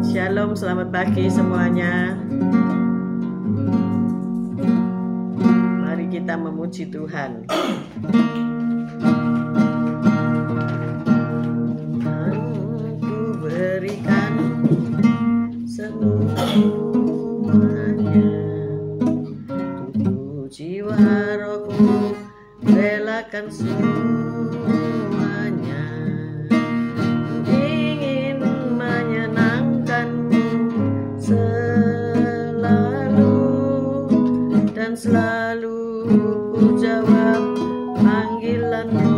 Shalom, selamat pagi semuanya. Mari kita memuji Tuhan. Ku berikan semuanya, tubuh jiwa rohku relakan semuanya. Ingin menyenangkanmu selalu, dan selalu ku jawab panggilanmu.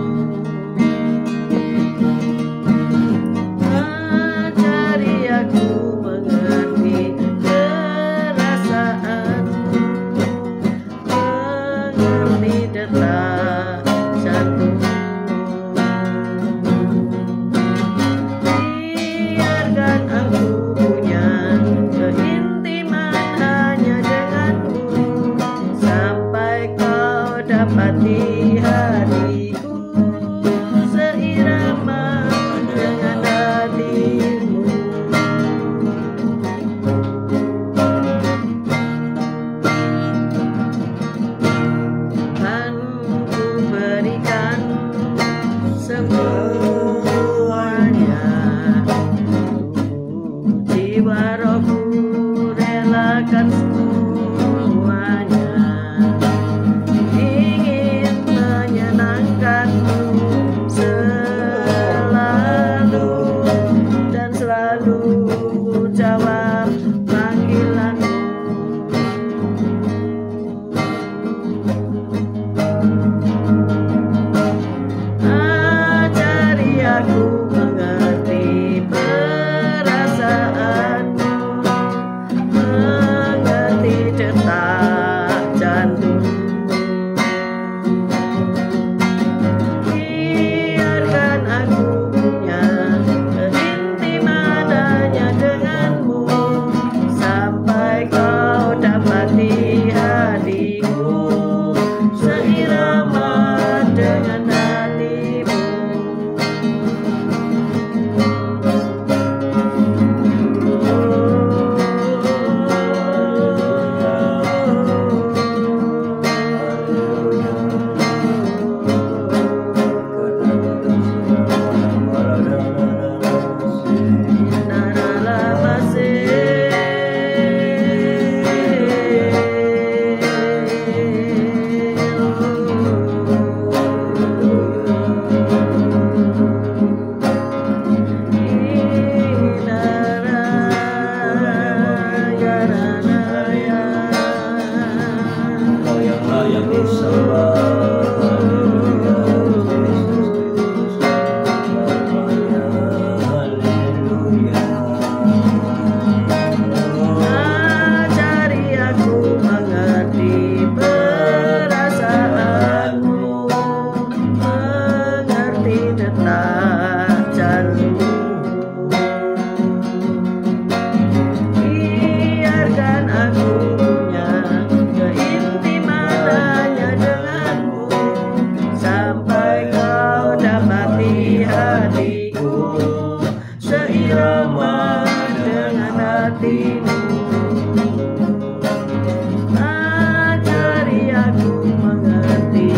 Ajari aku mengerti perasaanmu, mengerti detak jantungmu. Biarkan aku punya keintiman hanya denganmu, sampai kau dapati hatiku seirama dengan hatimu. Kan ku berikan semuanya, tubuh jiwa rohku relakan semuanya. Ingin menyenangkanmu selalu, dan selalu ku jawab panggilanmu. Ajari aku mengerti perasaanmu, mengerti detak jantungmu. Biarkan aku punya keintiman hanya denganmu, sampai kau dapati hatiku seirama dengan hatimu. Ajari aku mengerti perasaanmu, mengerti detak jantungmu. Biarkan aku punya keintiman hanya denganmu, sampai kau dapati hatiku seirama dengan hatimu. Ajari aku mengerti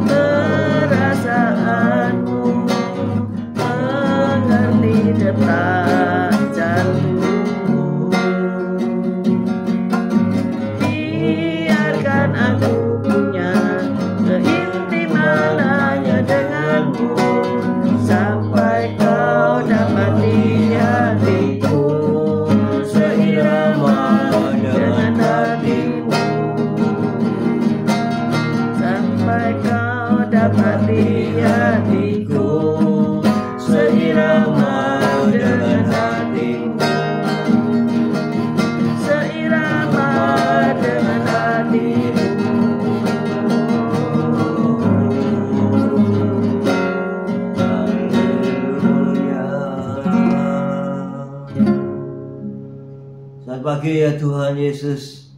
perasaanmu, mengerti detak jantungmu. Biarkan aku punya keintiman hanya denganmu, sampai kau dapati hatiku seirama dengan hatimu. Sampai kau dapati hatiku seirama dengan hatimu, seirama dengan hatimu. Selamat pagi ya Tuhan Yesus.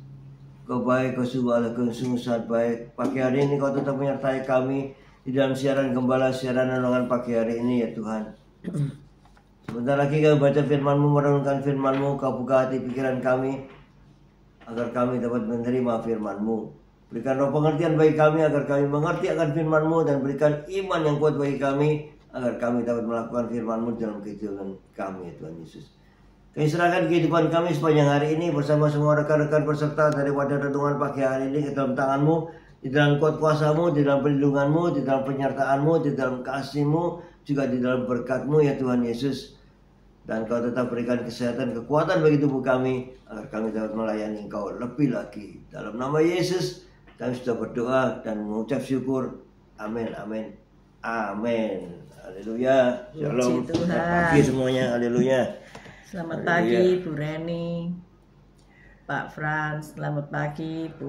Kau baik, kau sungguh Allah, kau sungguh sangat baik. Pagi hari ini kau tetap menyertai kami di dalam siaran gembala, siaran renungan pagi hari ini ya Tuhan. Sebentar lagi kami baca firman-Mu, merenungkan firman-Mu. Kau buka hati pikiran kami agar kami dapat menerima firman-Mu. Berikan roh pengertian bagi kami agar kami mengerti akan firman-Mu, dan berikan iman yang kuat bagi kami agar kami dapat melakukan firman-Mu dalam kehidupan kami, Tuhan Yesus. Kami serahkan kehidupan kami sepanjang hari ini bersama semua rekan-rekan peserta daripada renungan pagi hari ini ke dalam tangan-Mu, di dalam kuat kuasa-Mu, di dalam perlindungan-Mu, di dalam penyertaan-Mu, di dalam kasih-Mu, juga di dalam berkat-Mu ya Tuhan Yesus. Dan Kau tetap berikan kesehatan, kekuatan bagi tubuh kami agar kami dapat melayani Engkau lebih lagi. Dalam nama Yesus kami sudah berdoa dan mengucap syukur. Amin, amin, amin. Haleluya. Shalom. Puji Tuhan. Selamat pagi semuanya. Haleluya. Selamat Haleluya. pagi Bu Reni, Pak Frans, selamat pagi Bu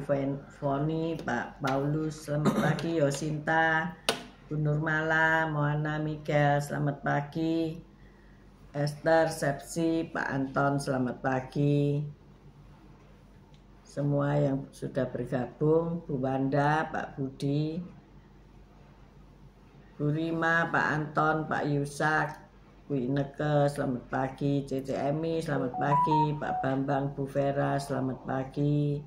Foni, Pak Paulus, selamat pagi Yosinta, Bu Nurmala, Moana Miguel, selamat pagi Esther, Sepsi, Pak Anton, selamat pagi semua yang sudah bergabung, Bu Wanda, Pak Budi, Bu Rima, Pak Anton, Pak Yusak, Bu Ineke, selamat pagi. Cece Emi, selamat pagi. Pak Bambang, Bu Vera, selamat pagi.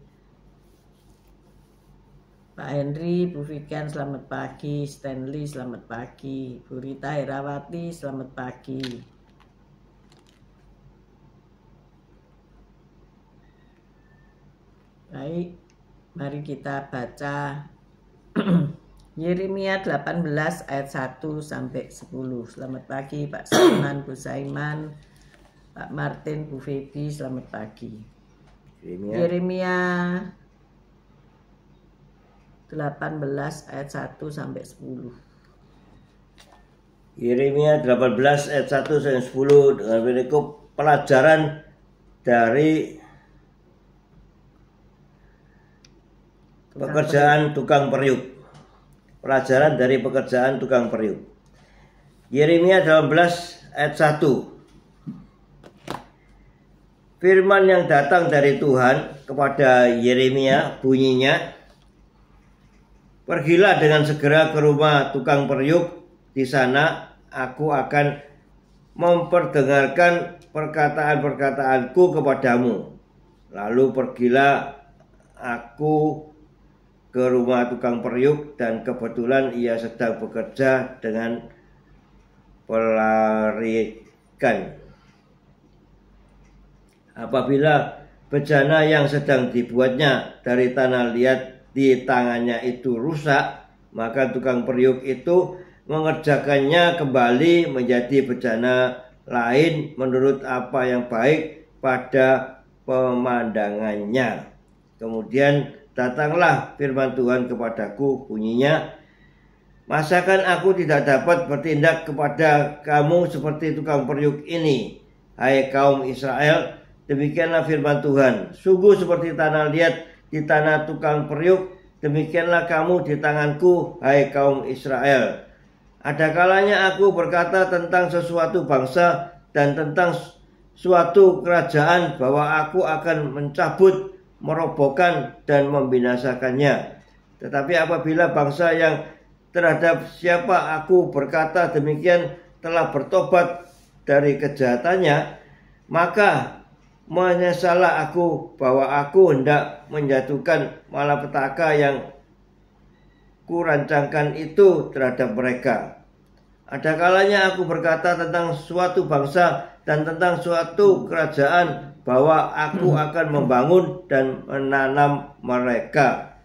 Pak Henry, Bu Vikan, selamat pagi. Stanley, selamat pagi. Bu Rita Herawati, selamat pagi. Baik, mari kita baca Yeremia 18 ayat 1 sampai 10. Selamat pagi Pak Saiman, Bu Saiman, Pak Martin, Bu Febi, selamat pagi. Yeremia 18 ayat 1 sampai 10. Yeremia 18 ayat 1 sampai 10 dengan berikut pelajaran dari pekerjaan tukang periuk. Pelajaran dari pekerjaan tukang periuk. Yeremia 18 ayat 1. Firman yang datang dari Tuhan kepada Yeremia bunyinya, pergilah dengan segera ke rumah tukang periuk, di sana aku akan memperdengarkan perkataan-perkataanku kepadamu. Lalu pergilah aku ke rumah tukang periuk, dan kebetulan ia sedang bekerja dengan pelarikan. Apabila bejana yang sedang dibuatnya dari tanah liat di tangannya itu rusak, maka tukang periuk itu mengerjakannya kembali menjadi bejana lain menurut apa yang baik pada pemandangannya. Kemudian datanglah firman Tuhan kepadaku, bunyinya, masakan aku tidak dapat bertindak kepada kamu seperti tukang periuk ini, hai kaum Israel? Demikianlah firman Tuhan, sungguh seperti tanah liat di tanah tukang periuk, demikianlah kamu di tanganku, hai kaum Israel. Ada kalanya aku berkata tentang sesuatu bangsa dan tentang suatu kerajaan bahwa aku akan mencabut, merobohkan dan membinasakannya. Tetapi apabila bangsa yang terhadap siapa aku berkata demikian telah bertobat dari kejahatannya, maka menyesallah aku bahwa aku hendak menjatuhkan malapetaka yang kurancangkan itu terhadap mereka. Ada kalanya aku berkata tentang suatu bangsa dan tentang suatu kerajaan bahwa aku akan membangun dan menanam mereka.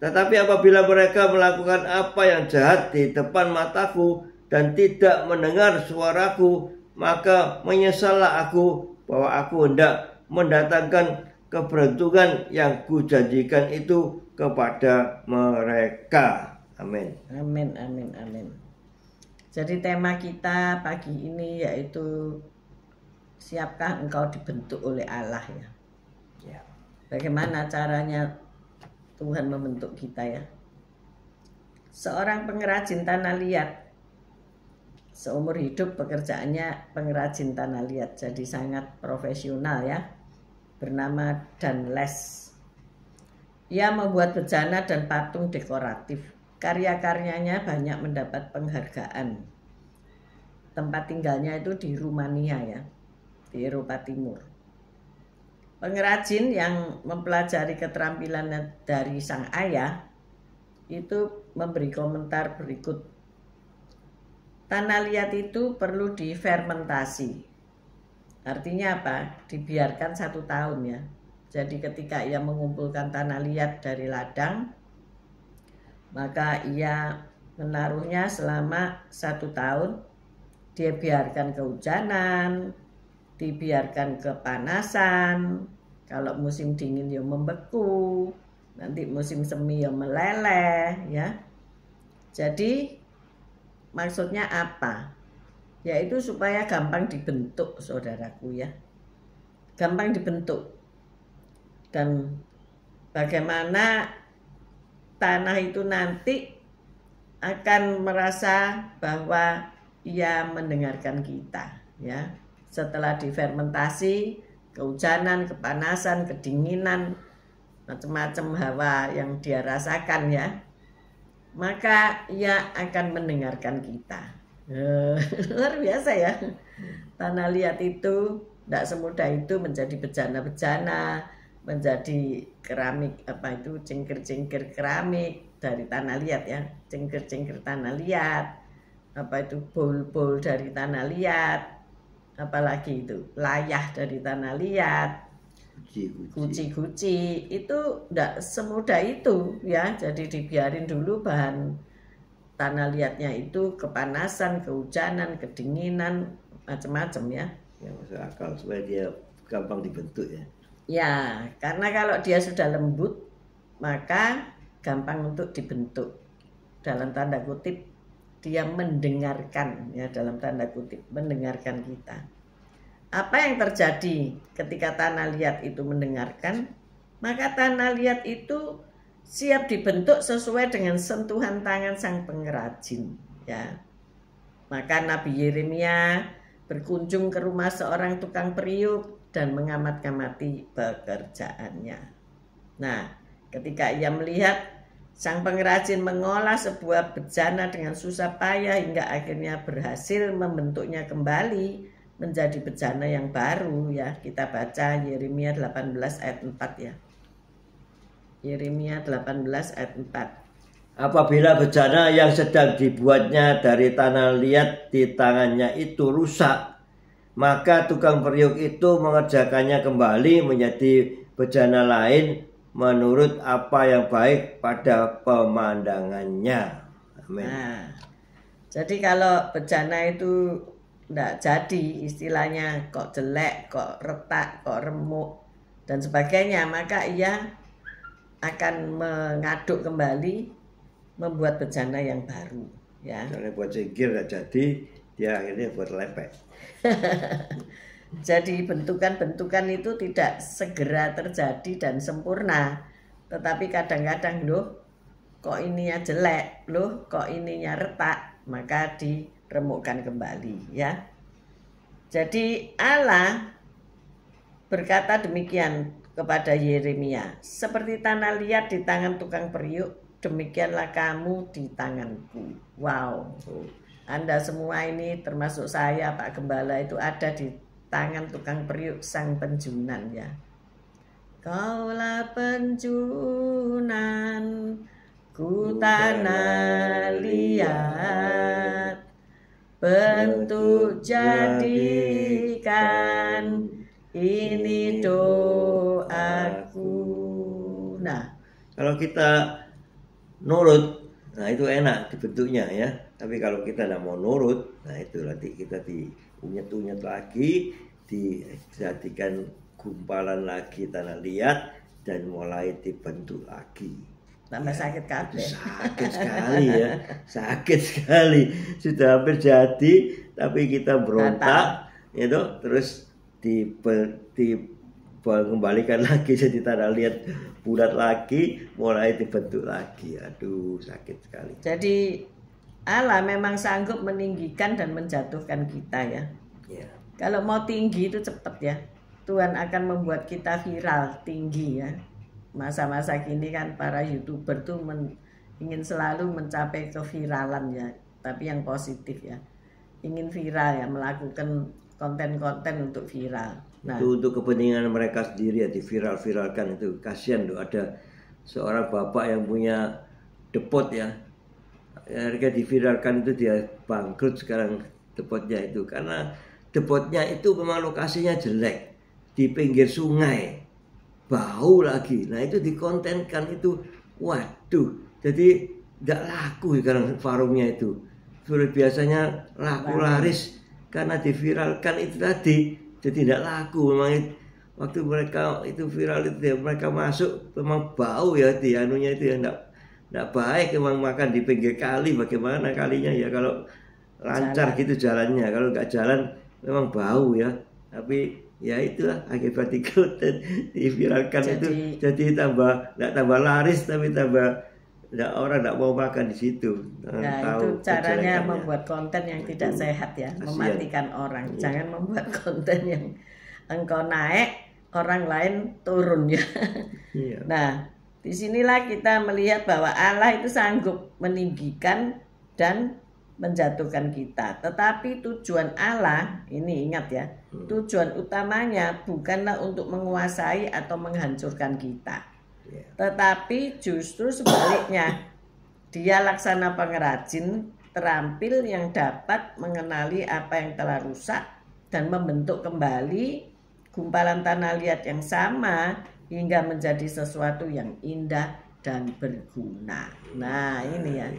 Tetapi apabila mereka melakukan apa yang jahat di depan mataku dan tidak mendengar suaraku, maka menyesallah aku bahwa aku hendak mendatangkan keberuntungan yang kujanjikan itu kepada mereka. Amin. Amin, amin, amin. Jadi tema kita pagi ini yaitu siapkah engkau dibentuk oleh Allah ya? Ya. Bagaimana caranya Tuhan membentuk kita ya? Seorang pengrajin tanah liat, seumur hidup pekerjaannya pengrajin tanah liat, jadi sangat profesional ya, bernama Dan Les. Ia membuat bejana dan patung dekoratif. Karya-karyanya banyak mendapat penghargaan. tempat tinggalnya itu di Rumania ya, di Eropa Timur. Pengrajin yang mempelajari keterampilannya dari sang ayah itu memberi komentar berikut. Tanah liat itu perlu difermentasi. Artinya apa? Dibiarkan 1 tahun ya. Jadi ketika ia mengumpulkan tanah liat dari ladang, maka ia menaruhnya selama 1 tahun. Dia biarkan kehujanan, dibiarkan kepanasan. Kalau musim dingin ya membeku, nanti musim semi ya meleleh ya. Jadi maksudnya apa? Yaitu supaya gampang dibentuk, saudaraku ya. Gampang dibentuk. Dan bagaimana tanah itu nanti akan merasa bahwa ia mendengarkan kita ya. Setelah difermentasi, kehujanan, kepanasan, kedinginan, macam-macam hawa yang dia rasakan ya, maka ia akan mendengarkan kita. Luar biasa ya. Tanah liat itu tidak semudah itu menjadi bejana-bejana, menjadi keramik, apa itu, cingkir-cingkir keramik dari tanah liat ya, cingkir-cingkir tanah liat, apa itu, bowl-bowl dari tanah liat, apalagi itu layah dari tanah liat, guci-guci, itu tidak semudah itu ya. Jadi dibiarin dulu bahan tanah liatnya itu kepanasan, kehujanan, kedinginan, macam-macam ya. Yang masuk akal supaya dia gampang dibentuk ya. Ya, karena kalau dia sudah lembut, maka gampang untuk dibentuk. Dalam tanda kutip, dia mendengarkan ya, dalam tanda kutip, mendengarkan kita. Apa yang terjadi ketika tanah liat itu mendengarkan? Maka tanah liat itu siap dibentuk sesuai dengan sentuhan tangan sang pengrajin ya. Maka Nabi Yeremia berkunjung ke rumah seorang tukang periuk dan mengamat-ngamati pekerjaannya. Nah, ketika ia melihat sang pengrajin mengolah sebuah bejana dengan susah payah hingga akhirnya berhasil membentuknya kembali menjadi bejana yang baru ya. Kita baca Yeremia 18 ayat 4 ya. Yeremia 18 ayat 4. Apabila bejana yang sedang dibuatnya dari tanah liat di tangannya itu rusak, maka tukang periuk itu mengerjakannya kembali menjadi bejana lain menurut apa yang baik pada pemandangannya. Amin. Nah, jadi kalau bejana itu tidak jadi, istilahnya kok jelek, kok retak, kok remuk dan sebagainya, maka ia akan mengaduk kembali, membuat bejana yang baru ya. Karena buat cingkir nggak jadi, dia akhirnya buat lepek. Jadi bentukan-bentukan itu tidak segera terjadi dan sempurna, tetapi kadang-kadang loh kok ininya jelek, loh kok ininya retak, maka diremukkan kembali ya. Jadi Allah berkata demikian kepada Yeremia, seperti tanah liat di tangan tukang periuk, demikianlah kamu di tanganku. Wow. Anda semua ini termasuk saya Pak Gembala itu ada di tangan tukang periuk sang penjunan ya. Kaulah penjunan ku tanah liat, bentuk jadikan ini doaku. Nah, kalau kita nurut, nah itu enak dibentuknya ya. Tapi kalau kita tidak mau nurut, nah itu nanti kita diunyet-unyet lagi, dijadikan gumpalan lagi tanah liat dan mulai dibentuk lagi. Tambah ya, sakit kabeh. Sakit sekali ya, sakit sekali. Sudah hampir jadi, tapi kita berontak, itu terus dikembalikan lagi jadi tanah liat bulat lagi, mulai dibentuk lagi. Aduh, sakit sekali. Jadi Allah memang sanggup meninggikan dan menjatuhkan kita ya. Ya. Kalau mau tinggi itu cepat ya. Tuhan akan membuat kita viral tinggi ya. Masa-masa kini kan para YouTuber tuh ingin selalu mencapai keviralan ya, tapi yang positif ya. ingin viral ya, melakukan konten-konten untuk viral. Nah, itu untuk kepentingan mereka sendiri ya, diviral-viralkan. Itu kasihan tuh, ada seorang bapak yang punya depot ya, harga diviralkan itu dia bangkrut sekarang depotnya itu, karena depotnya itu memang lokasinya jelek di pinggir sungai, bau lagi. Nah itu dikontenkan itu, waduh, jadi tidak laku sekarang warungnya itu. Biasanya laku laris karena diviralkan itu tadi, jadi tidak laku. Memang waktu mereka itu viral itu ya, mereka masuk memang bau ya, di anunya itu ya, tidak baik. Memang makan di pinggir kali, bagaimana kalinya ya kalau lancar gitu jalannya. Kalau nggak jalan memang bau ya. Tapi ya itulah akibat ikutan diviralkan itu, jadi tidak tambah laris, tapi tambah orang tidak mau makan di situ. Nah, itu caranya membuat konten yang tidak sehat ya, mematikan orang. Jangan membuat konten yang engkau naik, orang lain turun ya. Nah, disinilah kita melihat bahwa Allah itu sanggup meninggikan dan menjatuhkan kita. Tetapi tujuan Allah, ini ingat ya, tujuan utamanya bukanlah untuk menguasai atau menghancurkan kita, tetapi justru sebaliknya. Dia laksana pengrajin terampil yang dapat mengenali apa yang telah rusak dan membentuk kembali gumpalan tanah liat yang sama hingga menjadi sesuatu yang indah dan berguna. Nah ini ya.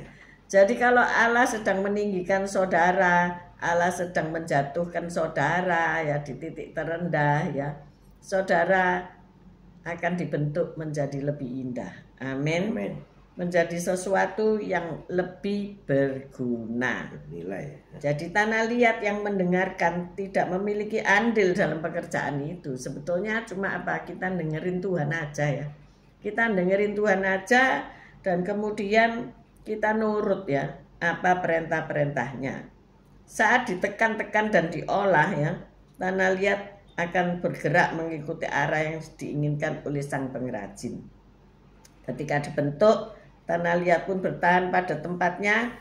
Jadi kalau Allah sedang meninggikan saudara, Allah sedang menjatuhkan saudara ya di titik terendah ya, saudara akan dibentuk menjadi lebih indah. Amin. Menjadi sesuatu yang lebih berguna. Nilai. Jadi tanah liat yang mendengarkan tidak memiliki andil dalam pekerjaan itu. Sebetulnya cuma apa? Kita dengerin Tuhan aja ya. Kita dengerin Tuhan aja dan kemudian kita nurut ya apa perintah-perintahnya. Saat ditekan-tekan dan diolah ya, tanah liat akan bergerak mengikuti arah yang diinginkan oleh sang pengrajin. Ketika dibentuk, tanah liat pun bertahan pada tempatnya.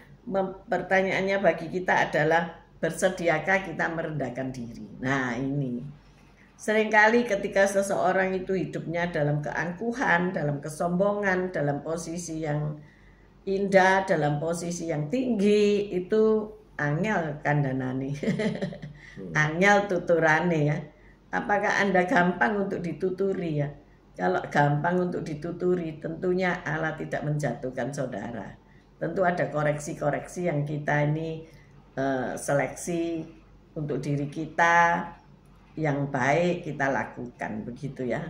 Pertanyaannya bagi kita adalah, bersediakah kita merendahkan diri? Nah ini, seringkali ketika seseorang itu hidupnya dalam keangkuhan, dalam kesombongan, dalam posisi yang indah, dalam posisi yang tinggi, itu angel kandhanane. Angel tuturane ya. Apakah Anda gampang untuk dituturi ya? Kalau gampang untuk dituturi, tentunya Allah tidak menjatuhkan saudara. Tentu ada koreksi-koreksi yang kita ini seleksi untuk diri kita yang baik kita lakukan, begitu ya.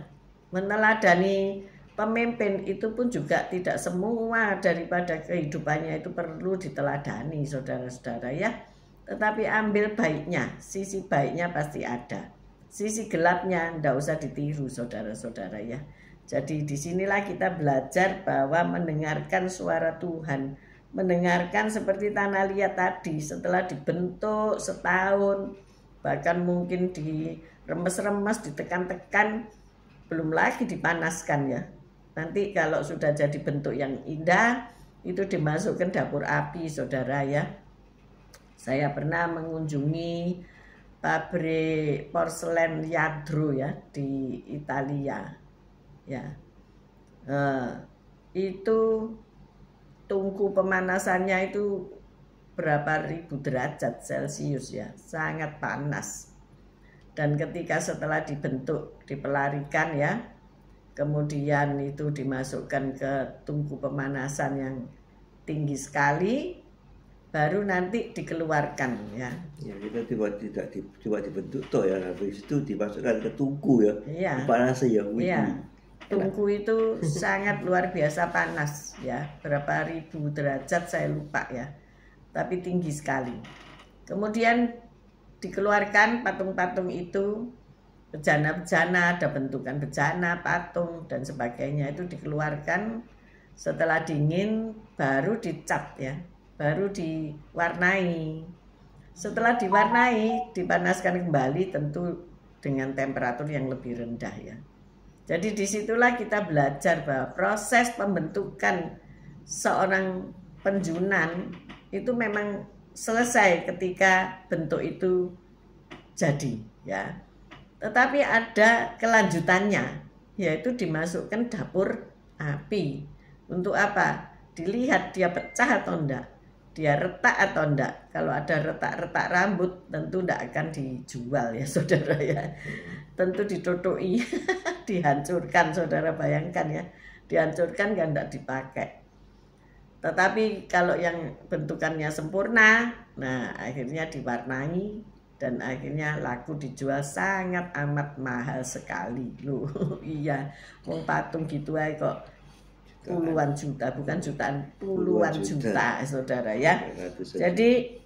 Meneladani pemimpin itu pun juga tidak semua daripada kehidupannya itu perlu diteladani, saudara-saudara ya. Tetapi ambil baiknya, sisi baiknya pasti ada. Sisi gelapnya tidak usah ditiru, saudara-saudara ya. Jadi disinilah kita belajar bahwa mendengarkan suara Tuhan, mendengarkan seperti tanah liat tadi, setelah dibentuk setahun, bahkan mungkin diremes-remes, ditekan-tekan, belum lagi dipanaskan ya. Nanti kalau sudah jadi bentuk yang indah, itu dimasukkan dapur api, saudara ya. Saya pernah mengunjungi pabrik porselen Yadro ya di Italia ya. Itu tungku pemanasannya itu berapa ribu derajat Celcius ya, sangat panas. Dan ketika setelah dibentuk, dipelarikan ya, kemudian itu dimasukkan ke tungku pemanasan yang tinggi sekali, baru nanti dikeluarkan ya. Ya kita coba dibentuk toh ya, habis itu dimasukkan ke tungku ya. Iya. Panas ya. Iya. Tungku itu sangat luar biasa panas ya, berapa ribu derajat saya lupa ya, tapi tinggi sekali. Kemudian dikeluarkan patung-patung itu, bejana-bejana, ada bentukan bejana, patung dan sebagainya, itu dikeluarkan. Setelah dingin baru dicat ya, baru diwarnai. Setelah diwarnai, dipanaskan kembali, tentu dengan temperatur yang lebih rendah ya. Jadi disitulah kita belajar bahwa proses pembentukan seorang penjunan itu memang selesai ketika bentuk itu jadi, ya. Tetapi ada kelanjutannya, yaitu dimasukkan dapur api. Untuk apa? Dilihat dia pecah atau enggak, dia retak atau enggak. Kalau ada retak-retak rambut tentu enggak akan dijual ya saudara ya. Tentu ditutui, dihancurkan, saudara bayangkan ya. Dihancurkan kan enggak dipakai. Tetapi kalau yang bentukannya sempurna, nah akhirnya diwarnai dan akhirnya laku dijual sangat amat mahal sekali loh. Iya, wong patung gitu aja kok puluhan juta, bukan jutaan, puluhan juta saudara ya. Jadi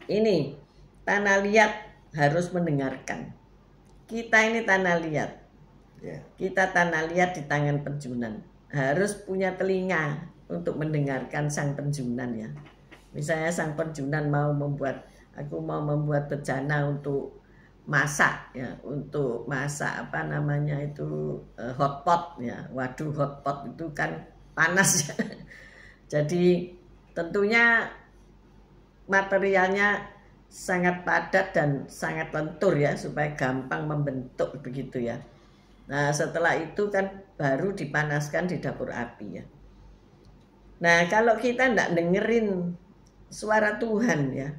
ini tanah liat harus mendengarkan. Kita ini tanah liat, kita tanah liat di tangan penjunan, harus punya telinga untuk mendengarkan sang penjunan ya. Misalnya sang penjunan mau membuat, aku mau membuat bejana untuk masak ya, untuk masak apa namanya itu hotpot ya. Waduh, hotpot itu kan panas ya. Jadi tentunya materialnya sangat padat dan sangat lentur ya, supaya gampang membentuk begitu ya. Nah setelah itu kan baru dipanaskan di dapur api ya. Nah kalau kita tidak dengerin suara Tuhan ya,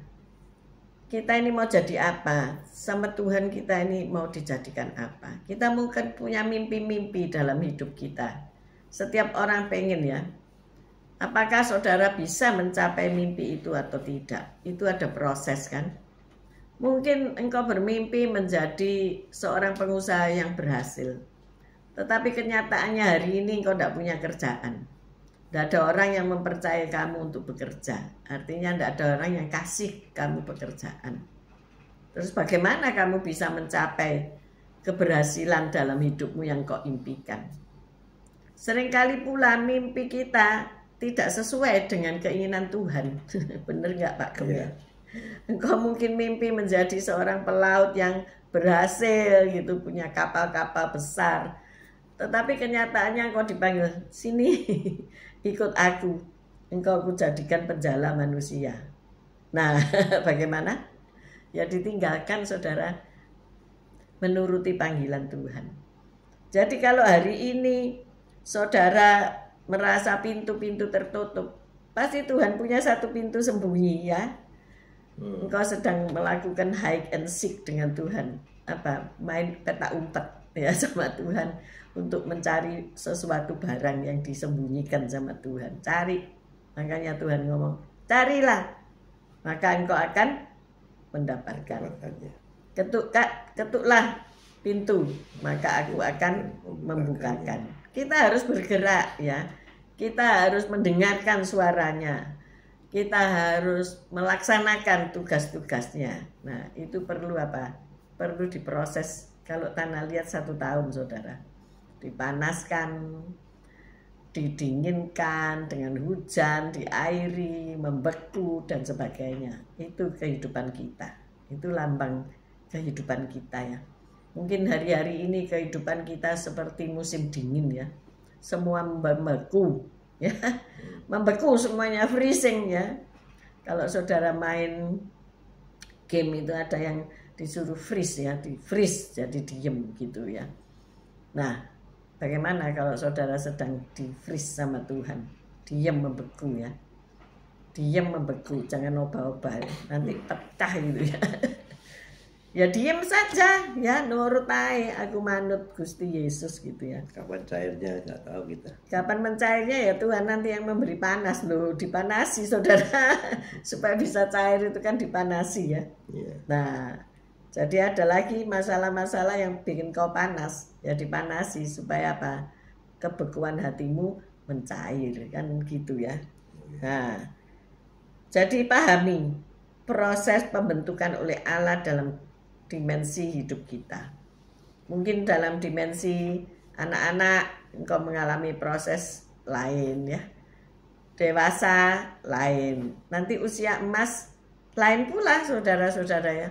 kita ini mau jadi apa? Sama Tuhan kita ini mau dijadikan apa? Kita mungkin punya mimpi-mimpi dalam hidup kita. Setiap orang pengen ya. Apakah saudara bisa mencapai mimpi itu atau tidak? Itu ada proses kan? Mungkin engkau bermimpi menjadi seorang pengusaha yang berhasil. Tetapi kenyataannya hari ini engkau tidak punya kerjaan. Tidak ada orang yang mempercayai kamu untuk bekerja. Artinya tidak ada orang yang kasih kamu pekerjaan. Terus bagaimana kamu bisa mencapai keberhasilan dalam hidupmu yang kau impikan? Seringkali pula mimpi kita tidak sesuai dengan keinginan Tuhan. Bener nggak Pak Kem ya? Engkau mungkin mimpi menjadi seorang pelaut yang berhasil gitu, punya kapal-kapal besar. Tetapi kenyataannya engkau dipanggil, sini ikut aku, engkau aku jadikan penjala manusia. Nah bagaimana? Ya ditinggalkan saudara, menuruti panggilan Tuhan. Jadi kalau hari ini saudara merasa pintu-pintu tertutup, pasti Tuhan punya satu pintu sembunyi ya. Engkau sedang melakukan hide and seek dengan Tuhan, apa main petak umpet ya sama Tuhan, untuk mencari sesuatu barang yang disembunyikan sama Tuhan. Cari, makanya Tuhan ngomong, carilah, maka engkau akan mendapatkan. Ketuklah pintu, maka aku akan membukakan. Kita harus bergerak ya, kita harus mendengarkan suaranya, kita harus melaksanakan tugas-tugasnya. Nah itu perlu apa? Perlu diproses. Kalau tanah liat 1 tahun saudara, dipanaskan, didinginkan dengan hujan, diairi, membeku dan sebagainya. Itu kehidupan kita, itu lambang kehidupan kita ya. Mungkin hari-hari ini kehidupan kita seperti musim dingin ya, semua membeku ya, membeku semuanya, freezing ya. Kalau saudara main game itu ada yang disuruh freeze ya, di freeze jadi diem gitu ya. Nah bagaimana kalau saudara sedang di freeze sama Tuhan, diem membeku ya, diem membeku, jangan obah-obah nanti pecah gitu ya. Ya diem saja ya, nurut aja, aku manut Gusti Yesus gitu ya. Kapan cairnya nggak tahu kita. Kapan mencairnya ya Tuhan nanti yang memberi panas loh, dipanasi saudara. Supaya bisa cair itu kan dipanasi ya. Nah jadi ada lagi masalah-masalah yang bikin kau panas, ya dipanasi supaya apa? Kebekuan hatimu mencair kan gitu ya. Nah jadi pahami proses pembentukan oleh Allah dalam dimensi hidup kita. Mungkin dalam dimensi anak-anak engkau mengalami proses lain ya, dewasa lain, nanti usia emas lain pula saudara-saudara ya.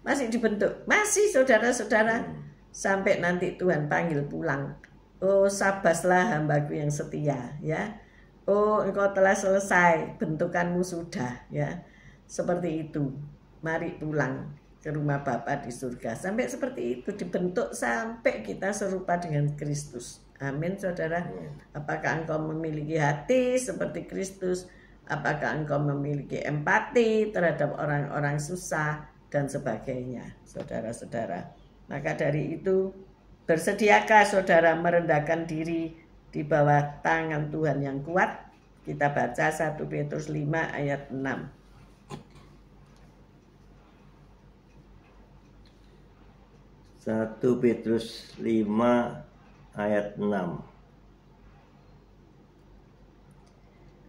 Masih dibentuk, masih saudara-saudara, sampai nanti Tuhan panggil pulang. Oh sabaslah hambaku yang setia ya. Oh engkau telah selesai, bentukanmu sudah ya. seperti itu. Mari pulang ke rumah Bapa di surga. Sampai seperti itu dibentuk sampai kita serupa dengan Kristus. Amin, saudara. Apakah engkau memiliki hati seperti Kristus? Apakah engkau memiliki empati terhadap orang-orang susah dan sebagainya, saudara-saudara? Maka dari itu, bersediakah saudara merendahkan diri di bawah tangan Tuhan yang kuat? Kita baca 1 Petrus 5 ayat 6. 1 Petrus 5 ayat 6.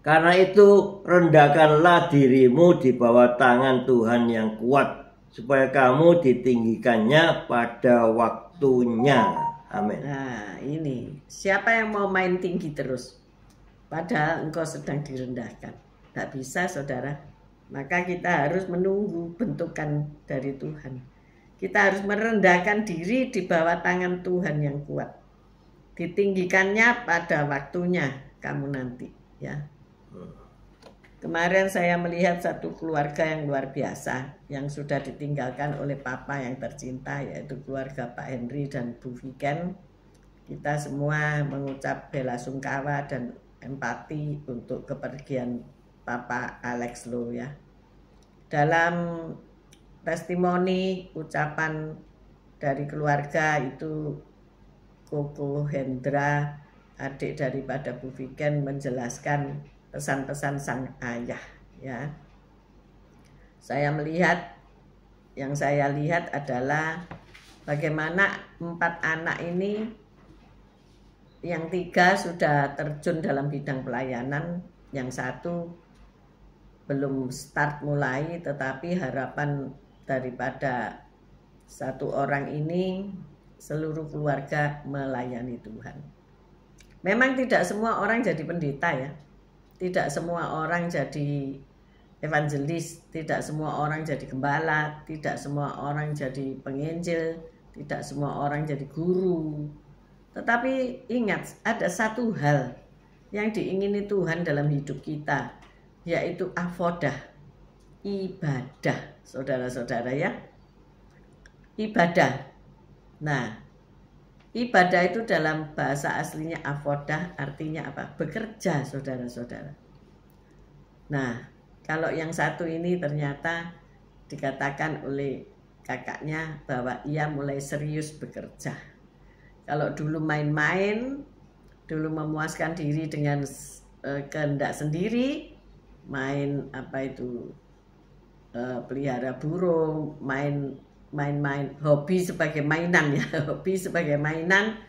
Karena itu rendahkanlah dirimu di bawah tangan Tuhan yang kuat, supaya kamu ditinggikannya pada waktunya. Amin. Nah, ini siapa yang mau main tinggi terus? Padahal engkau sedang direndahkan. Tak bisa, saudara. Maka kita harus menunggu bentukan dari Tuhan. Kita harus merendahkan diri di bawah tangan Tuhan yang kuat. Ditinggikannya pada waktunya kamu nanti, ya. Kemarin saya melihat satu keluarga yang luar biasa yang sudah ditinggalkan oleh Papa yang tercinta, yaitu keluarga Pak Henry dan Bu Viken. Kita semua mengucap bela sungkawa dan empati untuk kepergian Papa Alex Lo, ya. Dalam testimoni ucapan dari keluarga itu, Koko Hendra, adik daripada Bu Viken, menjelaskan pesan-pesan sang ayah, ya. Yang saya lihat adalah bagaimana 4 anak ini, yang 3 sudah terjun dalam bidang pelayanan, yang 1 belum start mulai, tetapi harapan daripada 1 orang ini seluruh keluarga melayani Tuhan. Memang tidak semua orang jadi pendeta, ya. Tidak semua orang jadi evangelis, tidak semua orang jadi gembala, tidak semua orang jadi penginjil, tidak semua orang jadi guru. Tetapi ingat, ada satu hal yang diingini Tuhan dalam hidup kita, yaitu avodah, ibadah, saudara-saudara, ya. Ibadah. Nah, ibadah itu dalam bahasa aslinya avodah artinya apa? Bekerja, saudara-saudara. Nah, kalau yang satu ini ternyata dikatakan oleh kakaknya bahwa ia mulai serius bekerja. Kalau dulu main-main, dulu memuaskan diri dengan kehendak sendiri, main pelihara burung, main hobi sebagai mainan, ya, hobi sebagai mainan.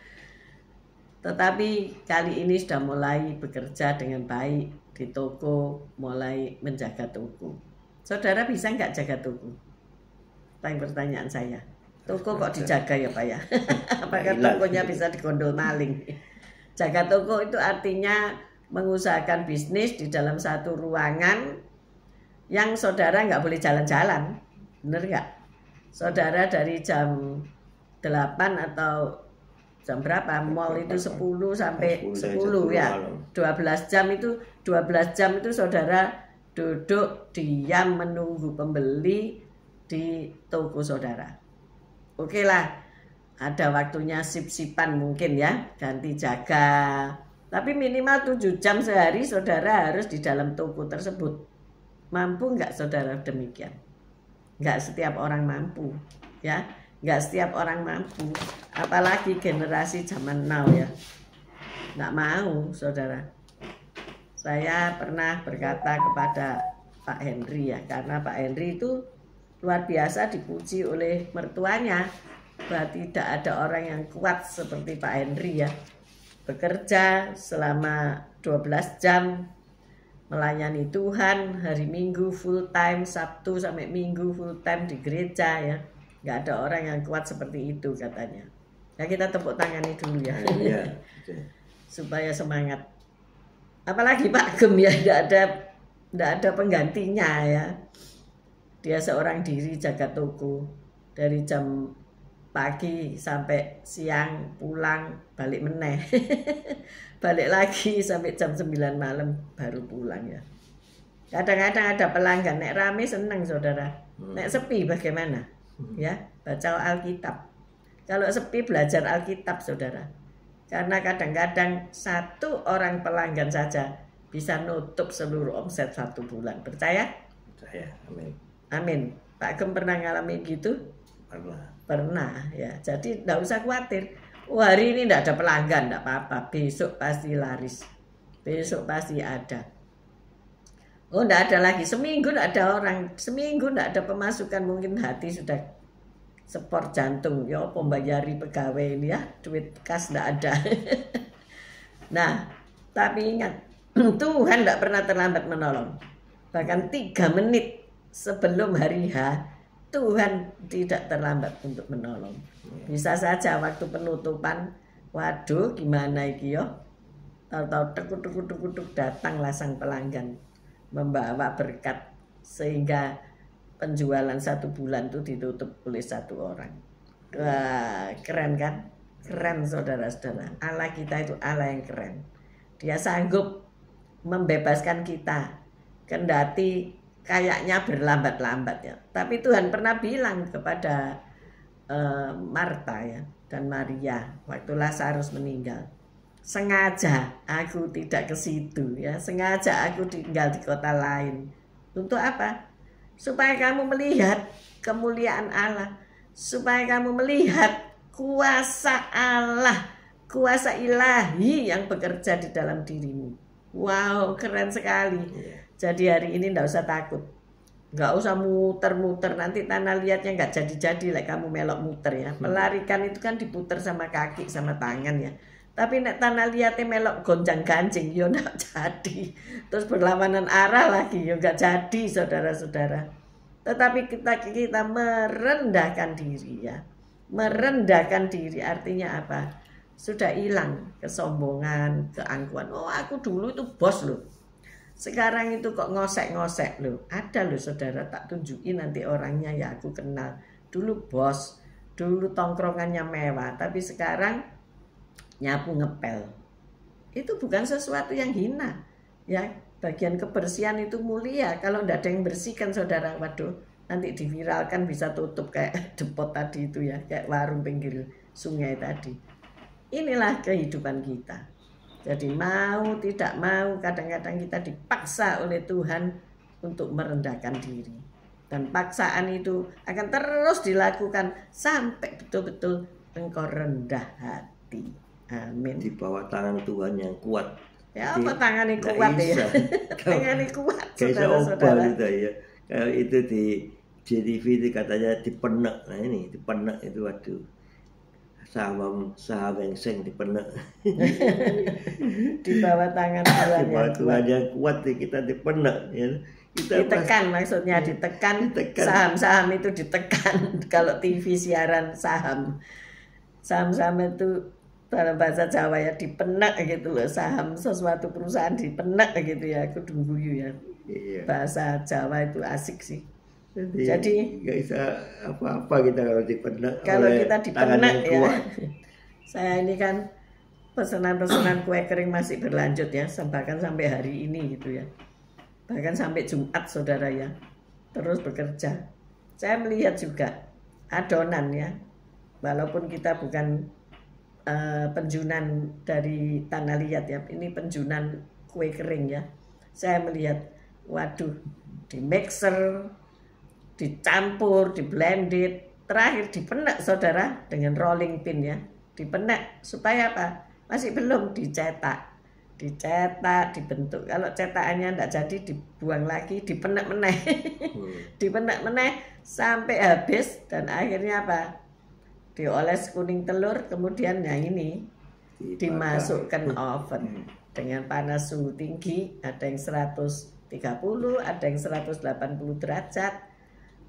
Tetapi kali ini sudah mulai bekerja dengan baik di toko, mulai menjaga toko. Saudara bisa nggak jaga toko? Pertanyaan saya. Toko kok dijaga, ya Pak, ya? Apakah tokonya bisa digondol maling? Jaga toko itu artinya mengusahakan bisnis di dalam satu ruangan yang saudara nggak boleh jalan-jalan. Bener nggak? Saudara dari jam 8 atau jam berapa? Mall itu 10 sampai 10, ya. 12 jam itu saudara duduk diam menunggu pembeli di toko saudara. Oke lah, ada waktunya sip-sipan mungkin, ya, ganti jaga. Tapi minimal 7 jam sehari saudara harus di dalam toko tersebut. Mampu nggak saudara demikian? Nggak setiap orang mampu, ya. Nggak setiap orang mampu. Apalagi generasi zaman now, ya. Nggak mau, saudara. Saya pernah berkata kepada Pak Henry, ya, karena Pak Henry itu luar biasa dipuji oleh mertuanya bahwa tidak ada orang yang kuat seperti Pak Henry, ya. Bekerja selama 12 jam melayani Tuhan, hari Minggu full time, Sabtu sampai Minggu full time di gereja, ya. Nggak ada orang yang kuat seperti itu katanya. Nah, kita tepuk tangani dulu, ya. Iya. Supaya semangat. Apalagi Pak Gem, ya, tidak ada penggantinya, ya. Dia seorang diri jaga toko dari jam pagi sampai siang, pulang balik meneh. Balik lagi sampai jam 9 malam baru pulang, ya. Kadang-kadang ada pelanggan, nek rame seneng saudara. Nek sepi bagaimana? Ya, baca Alkitab. Kalau sepi belajar Alkitab saudara. Karena kadang-kadang satu orang pelanggan saja bisa nutup seluruh omset 1 bulan. Percaya? Percaya. Amin. Amin. Pak Gem pernah ngalami gitu? Pernah. Pernah ya. Jadi tidak usah khawatir. Oh, hari ini tidak ada pelanggan, tidak apa-apa. Besok pasti laris. Besok pasti ada. Oh, tidak ada lagi. Seminggu tidak ada orang. Seminggu tidak ada pemasukan. Mungkin hati sudah sport jantung. Ya, pembayari pegawai ini ya. Duit kas tidak ada. Nah, tapi ingat. Tuhan tidak pernah terlambat menolong. Bahkan 3 menit sebelum hari H, Tuhan tidak terlambat untuk menolong. Bisa saja waktu penutupan, waduh gimana iki yo? Tahu-tahu tekuk datanglah sang pelanggan membawa berkat sehingga penjualan 1 bulan itu ditutup oleh 1 orang. Wah, keren kan? Keren saudara-saudara. Allah kita itu Allah yang keren. Dia sanggup membebaskan kita, kendati kayaknya berlambat-lambat ya. Tapi Tuhan pernah bilang kepada Marta ya dan Maria waktu Lazarus meninggal, sengaja aku tidak ke situ ya, sengaja aku tinggal di kota lain. Untuk apa? Supaya kamu melihat kemuliaan Allah, supaya kamu melihat kuasa Allah, kuasa ilahi yang bekerja di dalam dirimu. Wow, keren sekali. Jadi hari ini nggak usah takut, nggak usah muter-muter, nanti tanah liatnya nggak jadi-jadi like kamu melok muter ya. Melarikan itu kan diputer sama kaki sama tangan ya. Tapi nek tanah liatnya melok gonjang-ganjing, yo nggak jadi. Terus berlawanan arah lagi, yo nggak jadi saudara-saudara. Tetapi kita merendahkan diri ya, merendahkan diri artinya apa? Sudah hilang kesombongan, keangkuhan. Oh, aku dulu itu bos loh. Sekarang itu kok ngosek-ngosek loh. Ada loh saudara, tak tunjukin nanti orangnya ya aku kenal. Dulu bos, dulu tongkrongannya mewah, tapi sekarang nyapu ngepel. Itu bukan sesuatu yang hina. Ya, bagian kebersihan itu mulia. Kalau tidak ada yang bersihkan saudara, waduh, nanti diviralkan bisa tutup kayak depot tadi itu ya, kayak warung pinggir sungai tadi. Inilah kehidupan kita. Jadi mau tidak mau kadang-kadang kita dipaksa oleh Tuhan untuk merendahkan diri. Dan paksaan itu akan terus dilakukan sampai betul-betul engkau rendah hati. Amin. Di bawah tangan Tuhan yang kuat. Ya apa tangannya kuat ya? Tangannya kuat saudara-saudara. Gitu ya. Kalau itu di JTV itu katanya dipenek. Nah ini dipenek itu waduh. Saham yang seng dipenek. Di bawah tangan Tuhan yang kuat. Yang kuat kita dipenek ya. Ditekan maksudnya ditekan. Saham-saham itu ditekan. Kalau TV siaran saham itu dalam bahasa Jawa ya dipenek gitu loh. Saham sesuatu perusahaan dipenek gitu ya. Aku guyu ya. Bahasa Jawa itu asik sih. Jadi nggak bisa apa-apa kita kalau dipenek. Kalau kita dipenek ya. Saya ini kan pesanan-pesanan kue kering masih berlanjut ya, bahkan sampai hari ini gitu ya. Bahkan sampai Jumat saudara ya. Terus bekerja. Saya melihat juga adonan ya. Walaupun kita bukan penjunan dari tanah liat ya. Ini penjunan kue kering ya. Saya melihat waduh di mixer, dicampur, diblended, terakhir dipenek saudara dengan rolling pin ya, dipenek supaya apa? Masih belum dicetak, dibentuk. Kalau cetakannya tidak jadi dibuang lagi, dipenek meneh, dipenek meneh sampai habis dan akhirnya apa? Dioles kuning telur, kemudian yang ini dimasukkan oven dengan panas suhu tinggi, ada yang 130, ada yang 180 derajat.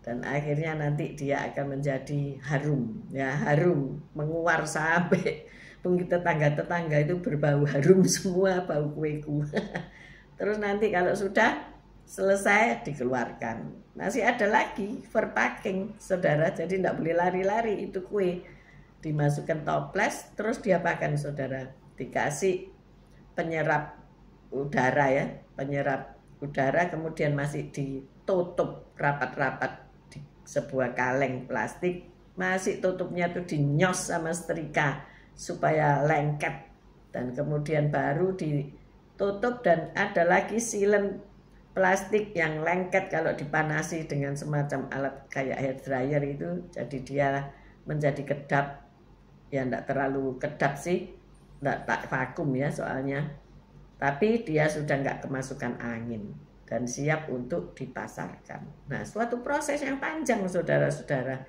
Dan akhirnya nanti dia akan menjadi harum, ya harum, menguar sampai kita tetangga itu berbau harum semua bau kueku. Terus nanti kalau sudah selesai dikeluarkan, masih ada lagi verpacking, saudara. Jadi tidak boleh lari-lari itu kue, dimasukkan toples, terus diapakan saudara? Dikasih penyerap udara ya, penyerap udara, kemudian masih ditutup rapat-rapat di sebuah kaleng plastik, masih tutupnya tuh dinyos sama setrika supaya lengket, dan kemudian baru ditutup, dan ada lagi silen plastik yang lengket kalau dipanasi dengan semacam alat kayak hair dryer itu, jadi dia menjadi kedap. Ya enggak terlalu kedap sih, enggak tak vakum ya soalnya, tapi dia sudah enggak kemasukan angin dan siap untuk dipasarkan. Nah, suatu proses yang panjang, saudara-saudara.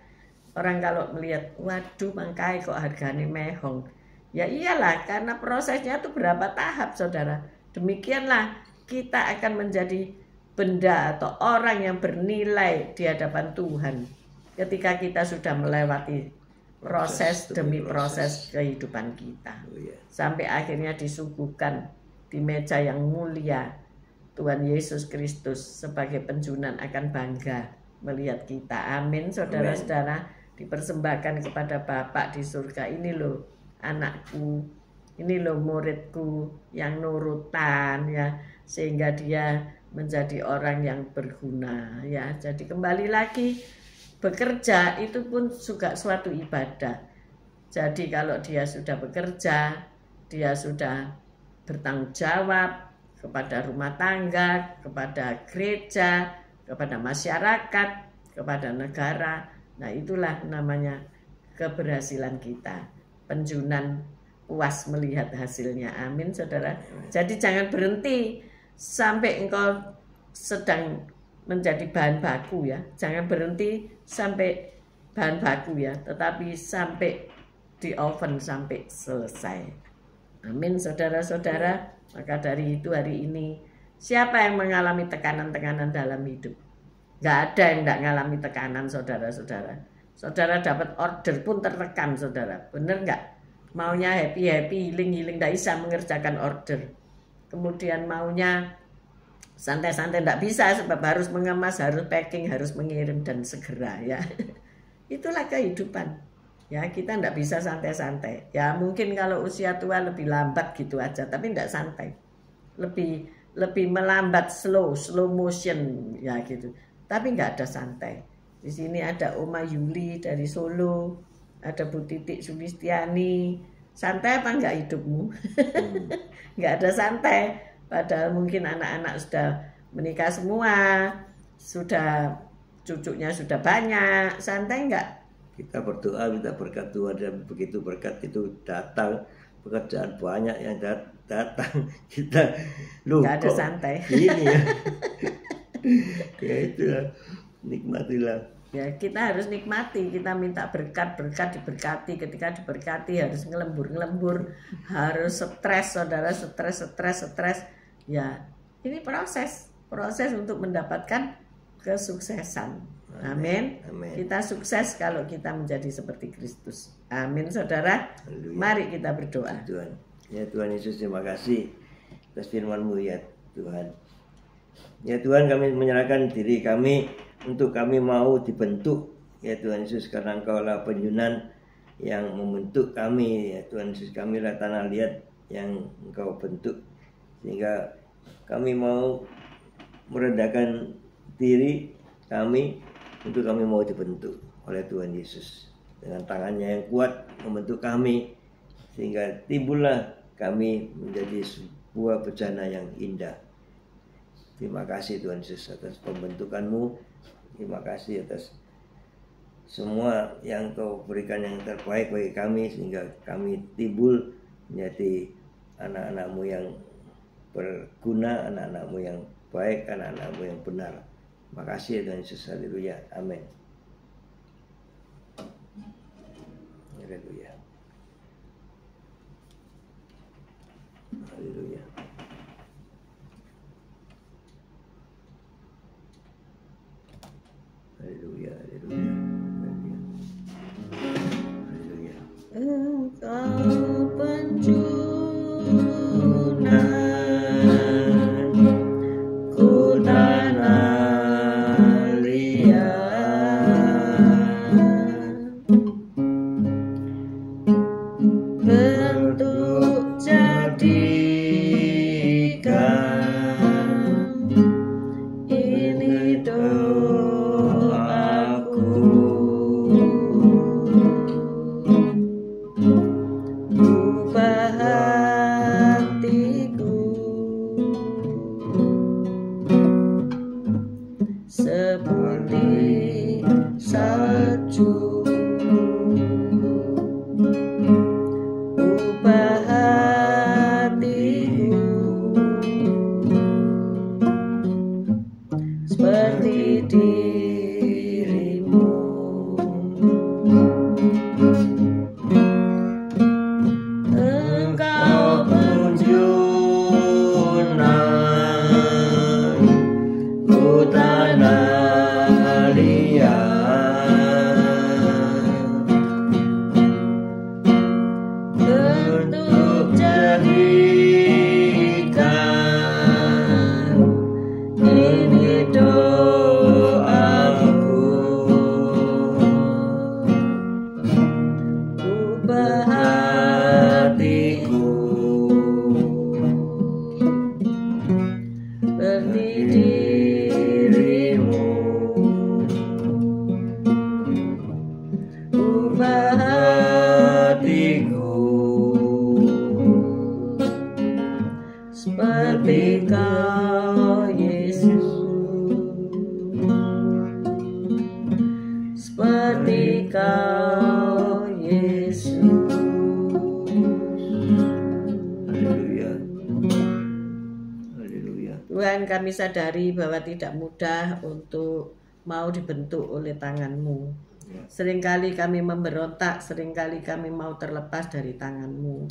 Orang kalau melihat, waduh mangkai kok harganya mehong, ya iyalah karena prosesnya itu berapa tahap, saudara. Demikianlah kita akan menjadi benda atau orang yang bernilai di hadapan Tuhan ketika kita sudah melewati proses demi proses kehidupan kita, sampai akhirnya disuguhkan di meja yang mulia. Tuhan Yesus Kristus sebagai penjunan akan bangga melihat kita. Amin, saudara-saudara. Dipersembahkan kepada Bapa di surga, ini loh anakku, ini loh muridku yang nurutan ya, sehingga dia menjadi orang yang berguna ya. Jadi kembali lagi, bekerja itu pun juga suatu ibadah. Jadi kalau dia sudah bekerja, dia sudah bertanggung jawab kepada rumah tangga, kepada gereja, kepada masyarakat, kepada negara. Nah, itulah namanya keberhasilan kita. Penjunan puas melihat hasilnya. Amin, saudara. Jadi jangan berhenti sampai engkau sedang menjadi bahan baku ya. Jangan berhenti sampai bahan baku ya, tetapi sampai di oven sampai selesai. Amin, saudara-saudara. Maka dari itu hari ini, siapa yang mengalami tekanan-tekanan dalam hidup? Gak ada yang gak mengalami tekanan, saudara-saudara. Saudara dapat order pun tertekan, saudara. Bener gak? Maunya happy-happy, healing-healing, gak bisa mengerjakan order. Kemudian maunya santai-santai gak bisa, sebab harus mengemas, harus packing, harus mengirim, dan segera ya. Itulah kehidupan. Ya, kita ndak bisa santai-santai. Ya mungkin kalau usia tua lebih lambat gitu aja, tapi ndak santai. Lebih melambat, slow motion ya gitu. Tapi nggak ada santai. Di sini ada Oma Yuli dari Solo, ada Bu Titik Sulistiani. Santai apa nggak hidupmu? Nggak ada santai. Padahal mungkin anak-anak sudah menikah semua, sudah cucunya sudah banyak. Santai nggak? Kita berdoa minta berkat Tuhan, dan begitu berkat itu datang, pekerjaan banyak yang datang, kita lupa. Gak ada santai. Ini ya. Ya itulah, nikmatilah. Ya kita harus nikmati, kita minta berkat diberkati, ketika diberkati harus ngelembur, harus stres, saudara, stres. Ya ini proses untuk mendapatkan kesuksesan. Amin. Kita sukses kalau kita menjadi seperti Kristus. Amin, saudara. Haleluya. Mari kita berdoa. Tuhan, ya Tuhan Yesus, terima kasih atas firman-Mu ya Tuhan. Ya Tuhan, kami menyerahkan diri kami untuk kami mau dibentuk ya Tuhan Yesus, karena Engkaulah penjunan yang membentuk kami ya Tuhan Yesus. Kamilah tanah liat yang Engkau bentuk, sehingga kami mau merendahkan diri kami untuk kami mau dibentuk oleh Tuhan Yesus dengan tangannya yang kuat membentuk kami, sehingga timbullah kami menjadi sebuah bejana yang indah. Terima kasih Tuhan Yesus atas pembentukan-Mu. Terima kasih atas semua yang Kau berikan yang terbaik bagi kami, sehingga kami timbul menjadi anak-anak-Mu yang berguna, anak-anak-Mu yang baik, anak-anak-Mu yang benar. Terima kasih Tuhan Yesus. Haleluya. Amin. Haleluya. Haleluya. Haleluya. Haleluya. Haleluya. Engkau penjunan ku tanah bentuk jadikan Engkau penjunan ku tanah liat, bentuk jadikan ini doaku. Ubah hatiku seperti dirimu, ubah hatiku seperti Kau Yesus, seperti Kau Yesus. Haleluya. Haleluya. Tuhan, kami sadari bahwa tidak mudah untuk mau dibentuk oleh tangan-Mu. Seringkali kami memberontak, seringkali kami mau terlepas dari tangan-Mu.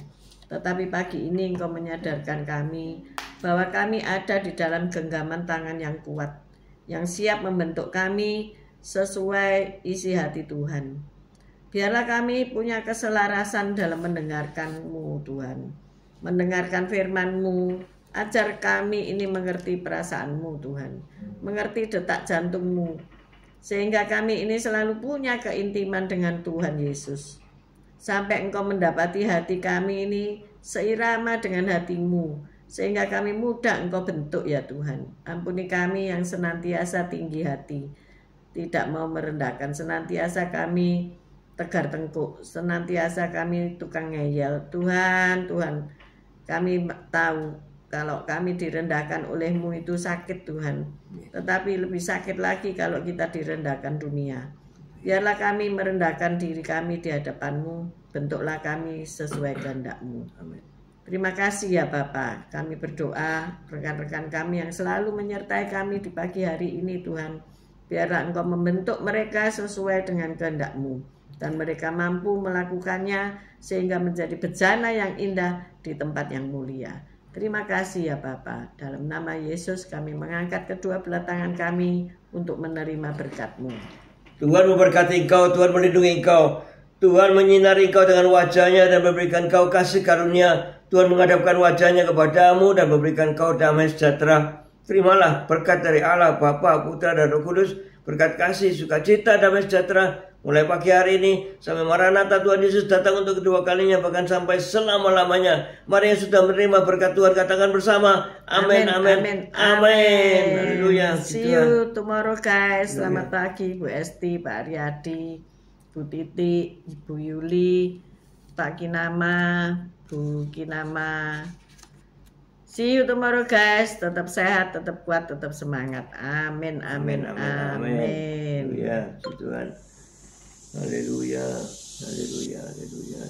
Tetapi pagi ini Engkau menyadarkan kami bahwa kami ada di dalam genggaman tangan yang kuat, yang siap membentuk kami sesuai isi hati Tuhan. Biarlah kami punya keselarasan dalam mendengarkan-Mu, Tuhan. Mendengarkan firman-Mu, ajar kami ini mengerti perasaan-Mu, Tuhan. Mengerti detak jantung-Mu, sehingga kami ini selalu punya keintiman dengan Tuhan Yesus. Sampai Engkau mendapati hati kami ini seirama dengan hati-Mu, sehingga kami mudah Engkau bentuk ya Tuhan. Ampuni kami yang senantiasa tinggi hati, tidak mau merendahkan, senantiasa kami tegar tengkuk, senantiasa kami tukang ngeyel. Tuhan, Tuhan, kami tahu kalau kami direndahkan oleh-Mu itu sakit Tuhan, tetapi lebih sakit lagi kalau kita direndahkan dunia. Biarlah kami merendahkan diri kami di hadapan-Mu, bentuklah kami sesuai kehendak-Mu. Amin. Terima kasih ya Bapa. Kami berdoa rekan-rekan kami yang selalu menyertai kami di pagi hari ini Tuhan. Biarlah Engkau membentuk mereka sesuai dengan kehendak-Mu, dan mereka mampu melakukannya sehingga menjadi bejana yang indah di tempat yang mulia. Terima kasih ya Bapa. Dalam nama Yesus kami mengangkat kedua belah tangan kami untuk menerima berkat-Mu. Tuhan memberkati engkau, Tuhan melindungi engkau, Tuhan menyinari engkau dengan wajah-Nya dan memberikan engkau kasih karunia. Tuhan menghadapkan wajah-Nya kepadamu dan memberikan engkau damai sejahtera. Terimalah berkat dari Allah, Bapa, Putra, dan Roh Kudus, berkat kasih, sukacita, damai sejahtera, mulai pagi hari ini sampai Maranatha Tuhan Yesus datang untuk kedua kalinya, bahkan sampai selama-lamanya. Mari yang sudah menerima berkat Tuhan katakan bersama, amin, amin, amin. Haleluya. See you tomorrow guys. Selamat pagi Bu Esti, Pak Aryadi, Bu Titi, Ibu Yuli, Pak Kinama, Bu Kinama. See you tomorrow guys. Tetap sehat, tetap kuat, tetap semangat. Amin, amin, amin. Haleluya, Tuhan. Haleluya, haleluya, haleluya.